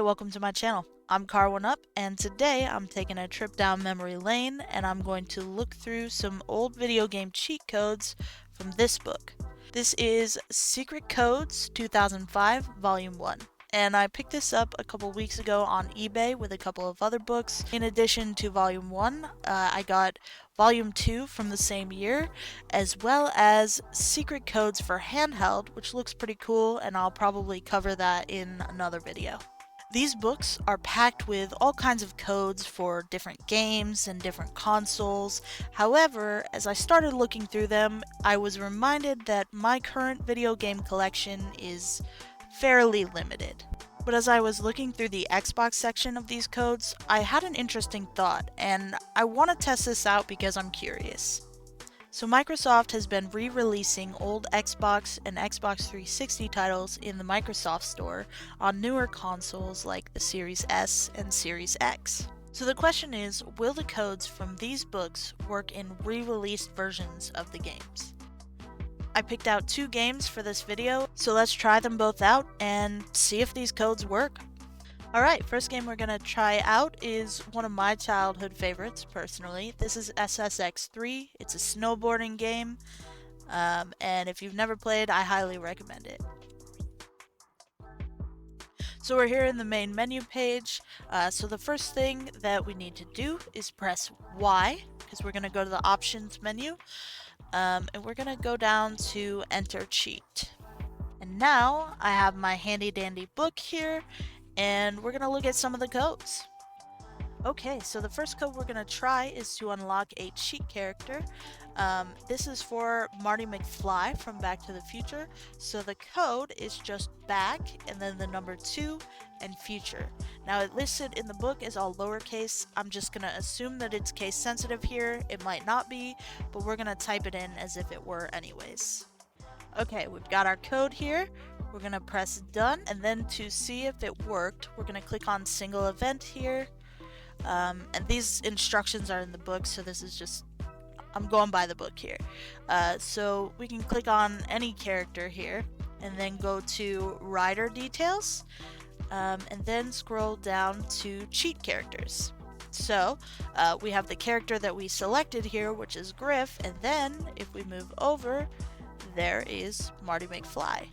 Hey, welcome to my channel. I'm Car1Up, and today I'm taking a trip down memory lane and I'm going to look through some old video game cheat codes from this book. This is Secret Codes 2005 Volume 1. And I picked this up a couple weeks ago on eBay with a couple of other books. In addition to Volume 1, I got Volume 2 from the same year, as well as Secret Codes for Handheld, which looks pretty cool, and I'll probably cover that in another video. These books are packed with all kinds of codes for different games and different consoles. However, as I started looking through them, I was reminded that my current video game collection is fairly limited. But as I was looking through the Xbox section of these codes, I had an interesting thought, and I want to test this out because I'm curious. So Microsoft has been re-releasing old Xbox and Xbox 360 titles in the Microsoft Store on newer consoles like the Series S and Series X. So the question is, will the codes from these books work in re-released versions of the games? I picked out two games for this video, so let's try them both out and see if these codes work. Alright, first game we're gonna try out is one of my childhood favorites, personally. This is SSX3. It's a snowboarding game, and if you've never played, I highly recommend it. So we're here in the main menu page, so the first thing that we need to do is press Y, because we're gonna go to the options menu, and we're gonna go down to enter cheat. And now I have my handy dandy book here, and we're gonna look at some of the codes. Okay, so the first code we're gonna try is to unlock a cheat character. This is for Marty McFly from Back to the Future. So the code is just back and then the number 2 and future. Now it listed in the book as all lowercase. I'm just gonna assume that it's case sensitive here. It might not be, but we're gonna type it in as if it were anyways. Okay, we've got our code here. We're gonna press done, and then to see if it worked, we're gonna click on single event here. And these instructions are in the book, so this is just, I'm going by the book here. So we can click on any character here, and then go to rider details, and then scroll down to cheat characters. So we have the character that we selected here, which is Griff, and then if we move over, there is Marty McFly.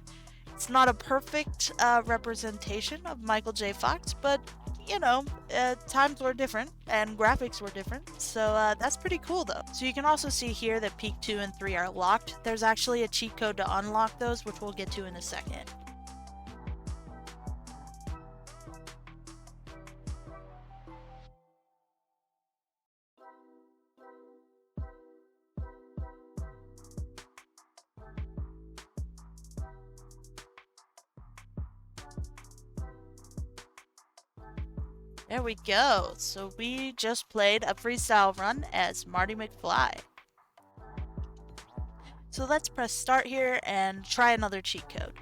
It's not a perfect representation of Michael J. Fox, but you know, times were different and graphics were different, so that's pretty cool though. So you can also see here that Peak 2 and 3 are locked. There's actually a cheat code to unlock those, which we'll get to in a second. There we go. So we just played a freestyle run as Marty McFly. So let's press start here and try another cheat code.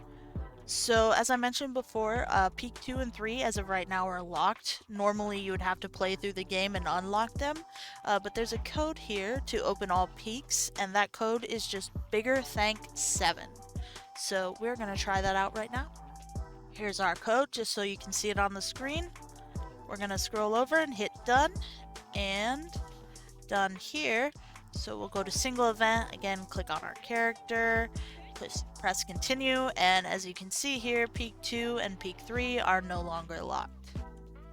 So as I mentioned before, Peak 2 and 3 as of right now are locked. Normally you would have to play through the game and unlock them, but there's a code here to open all peaks, and that code is just Bigger Thank 7. So we're going to try that out right now. Here's our code just so you can see it on the screen. We're going to scroll over and hit done, and done here. So we'll go to single event, again click on our character, press continue, and as you can see here, Peak 2 and Peak 3 are no longer locked.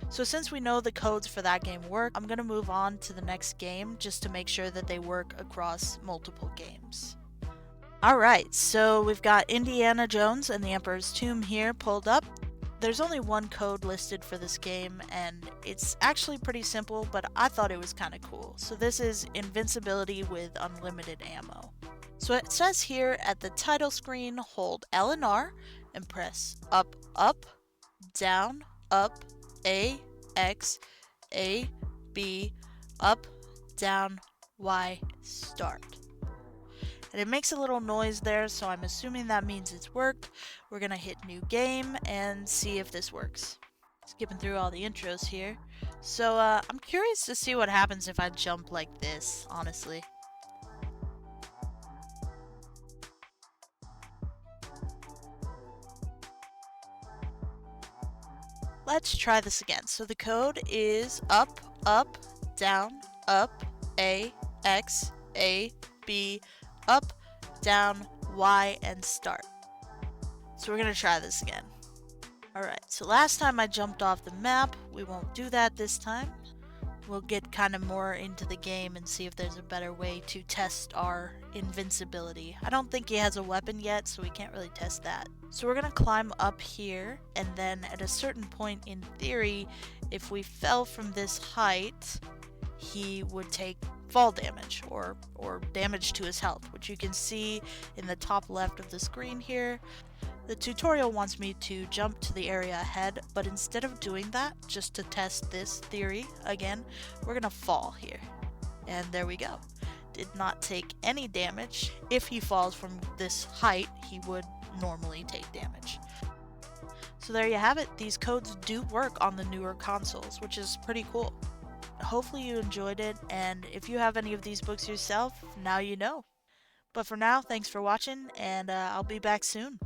So since we know the codes for that game work, I'm going to move on to the next game just to make sure that they work across multiple games. Alright, so we've got Indiana Jones and the Emperor's Tomb here pulled up. There's only one code listed for this game, and it's actually pretty simple, but I thought it was kind of cool. So this is invincibility with unlimited ammo. So it says here at the title screen, hold L and R and press up, up, down, up, A, X, A, B, up, down, Y, start. And it makes a little noise there, so I'm assuming that means it's worked. We're gonna hit new game and see if this works. Skipping through all the intros here. So I'm curious to see what happens if I jump like this, honestly. Let's try this again. So the code is up, up, down, up, A, X, A, B, up, down, Y, and start. So we're gonna try this again. Alright, so last time I jumped off the map. We won't do that this time. We'll get kind of more into the game and see if there's a better way to test our invincibility. I don't think he has a weapon yet, so we can't really test that. So we're gonna climb up here, and then at a certain point in theory, if we fell from this height, he would take fall damage or damage to his health, which you can see in the top left of the screen here. The tutorial wants me to jump to the area ahead, but instead of doing that, just to test this theory again, we're gonna fall here. And there we go. Did not take any damage. If he falls from this height, he would normally take damage. So there you have it. These codes do work on the newer consoles, which is pretty cool. Hopefully you enjoyed it, and if you have any of these books yourself, now you know. But for now, thanks for watching, and I'll be back soon.